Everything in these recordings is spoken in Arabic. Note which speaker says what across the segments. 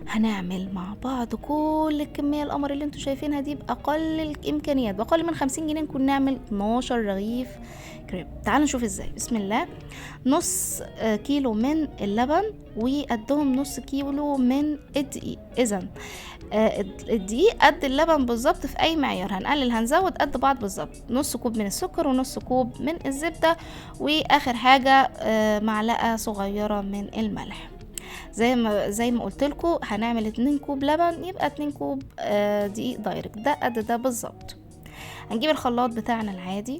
Speaker 1: هنعمل مع بعض كل الكمية القمر اللي انتوا شايفينها دي بأقل الإمكانيات، بأقل من 50 جنيه نكون نعمل 12 رغيف كريب. تعالوا نشوف ازاي. بسم الله. نص كيلو من اللبن وقدهم نص كيلو من الدقيق. اذا الدقيق قد اللبن بالظبط في اي معيار، هنقلل هنزود قد بعض بالظبط. نص كوب من السكر ونص كوب من الزبدة، واخر حاجة معلقة صغيرة من الملح. زي ما قلت لكم هنعمل 2 كوب لبن يبقى 2 كوب دقيق دايركت، ده قد ده بالظبط. هنجيب الخلاط بتاعنا العادي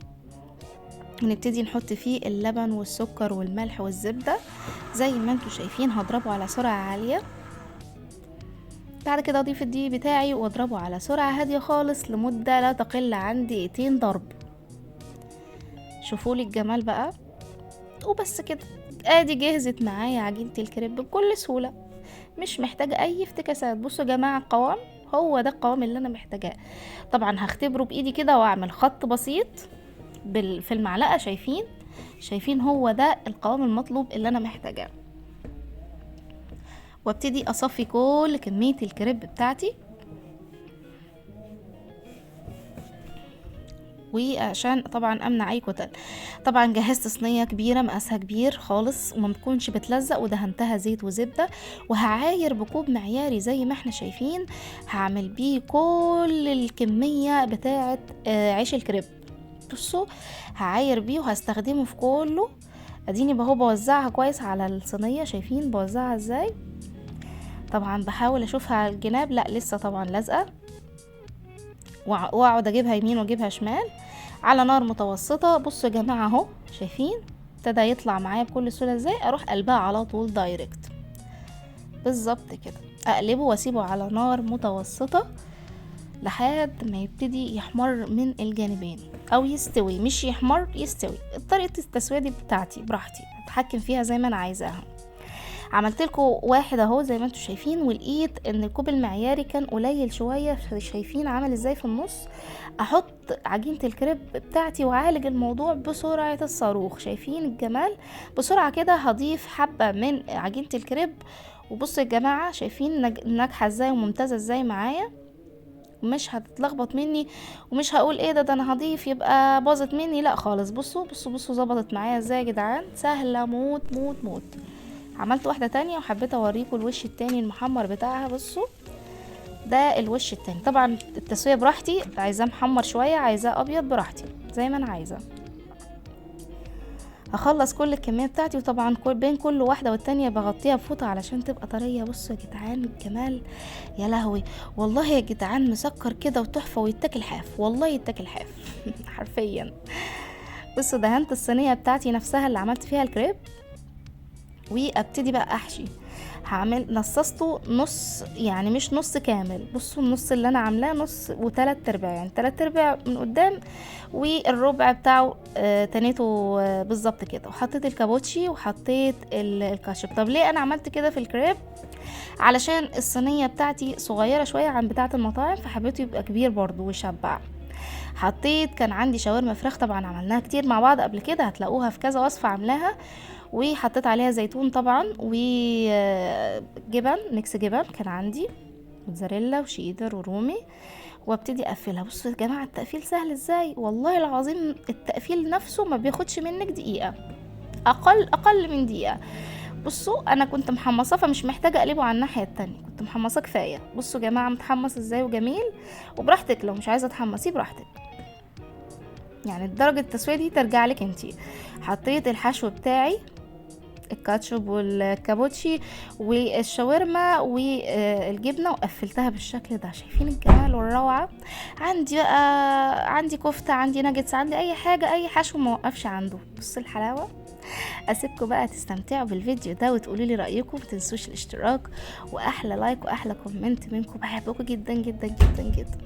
Speaker 1: ونبتدي نحط فيه اللبن والسكر والملح والزبدة زي ما انتوا شايفين. هضربه على سرعة عالية. بعد كده اضيف الدقيق بتاعي واضربه على سرعة هادية خالص لمدة لا تقل عن 2 دقيقتين ضرب. شوفوا لي الجمال بقى. وبس كده، ادي جهزت معايا عجينة الكريب بكل سهولة، مش محتاجة اي افتكاسات. بصوا يا جماعة القوام، هو ده القوام اللي انا محتاجاه. طبعا هختبره بايدي كده واعمل خط بسيط في المعلقة. شايفين هو ده القوام المطلوب اللي انا محتاجاه. وابتدي اصفي كل كمية الكريب بتاعتي، وعشان طبعا امنع اي كتل. طبعا جهزت صينيه كبيره مقاسها كبير خالص وما تكونش بتلزق، ودهنتها زيت وزبده، وهعاير بكوب معياري زي ما احنا شايفين. هعمل بيه كل الكميه بتاعه عيش الكريب. بصوا هعاير بيه وهستخدمه في كله. اديني بهو بوزعها كويس على الصينيه. شايفين بوزعها ازاي؟ طبعا بحاول اشوفها على الجناب، لا لسه طبعا لازقه، واقعد اجيبها يمين واجيبها شمال على نار متوسطة. بصوا يا جماعة اهو، شايفين ابتدى يطلع معايا بكل سهولة ازاي. اروح قلبها على طول دايركت بالظبط كده، اقلبه واسيبه على نار متوسطة لحد ما يبتدي يحمر من الجانبين، او يستوي، مش يحمر يستوي. طريقة التسوية دي بتاعتي براحتي، اتحكم فيها زي ما انا عايزاها. عملت لكم واحد اهو زي ما انتم شايفين، ولقيت ان الكوب المعياري كان قليل شويه. شايفين عمل ازاي في النص؟ احط عجينه الكريب بتاعتي واعالج الموضوع بسرعه الصاروخ. شايفين الجمال؟ بسرعه كده هضيف حبه من عجينه الكريب. وبصوا يا جماعه شايفين ناجحه ازاي وممتازه ازاي معايا، مش هتتلخبط مني ومش هقول ايه ده انا هضيف يبقى باظت مني، لا خالص. بصوا بصوا بصوا ظبطت معايا ازاي يا جدعان، سهله موت موت موت. عملت واحدة تانية وحبيت اوريكم الوش التاني المحمر بتاعها. بصوا ده الوش التاني. طبعا التسوية براحتي، عايزاه محمر شوية عايزاه ابيض براحتي زي ما انا عايزة. هخلص كل الكمية بتاعتي، وطبعا بين كل واحدة والتانية بغطيها بفوطة علشان تبقى طرية. بصوا يا جدعان الجمال، يا لهوي والله يا جدعان، مسكر كده وتحفة ويتاكل حاف، والله يتاكل حاف حرفيا. بصوا دهنت الصينية بتاعتي نفسها اللي عملت فيها الكريب، وابتدي بقى احشي. هعمل نصصته نص، يعني مش نص كامل. بصوا النص اللي انا عاملاه نص وتلات ارباع، يعني تلات ارباع من قدام والربع بتاعه تنيته بالظبط كده. وحطيت الكابوتشي وحطيت الكاتشب. طب ليه انا عملت كده في الكريب؟ علشان الصينيه بتاعتي صغيره شويه عن بتاعه المطاعم، فحبيته يبقى كبير برضو ويشبع. حطيت كان عندي شاورما فراخ، طبعا عملناها كتير مع بعض قبل كده، هتلاقوها في كذا وصفه عاملاها. وحطيت عليها زيتون طبعا، وجبن ميكس جبن كان عندي، موتزاريلا وشيدر ورومي. وابتدي اقفلها. بصوا يا جماعه التقفيل سهل ازاي، والله العظيم التقفيل نفسه ما بياخدش منك دقيقه، اقل من دقيقه. بصوا انا كنت محمصاه فمش محتاجه اقلبه على الناحيه التانية، كنت محمصاه كفايه. بصوا يا جماعه متحمص ازاي وجميل. وبراحتك لو مش عايزه تحمصيه براحتك، يعني درجه التسويه دي ترجع لك انتي. حطيت الحشو بتاعي، الكاتشب والكابوتشي والشاورما والجبنه، وقفلتها بالشكل ده. شايفين الجمال والروعه؟ عندي بقى عندي كفته، عندي ناجتس، عندي اي حاجه، اي حشو ما وقفش عنده. بص الحلاوه. اسيبكم بقى تستمتعوا بالفيديو ده وتقولوا لي رايكم. متنسوش الاشتراك واحلى لايك واحلى كومنت منكم، بحبكم جدا جدا جدا جدا.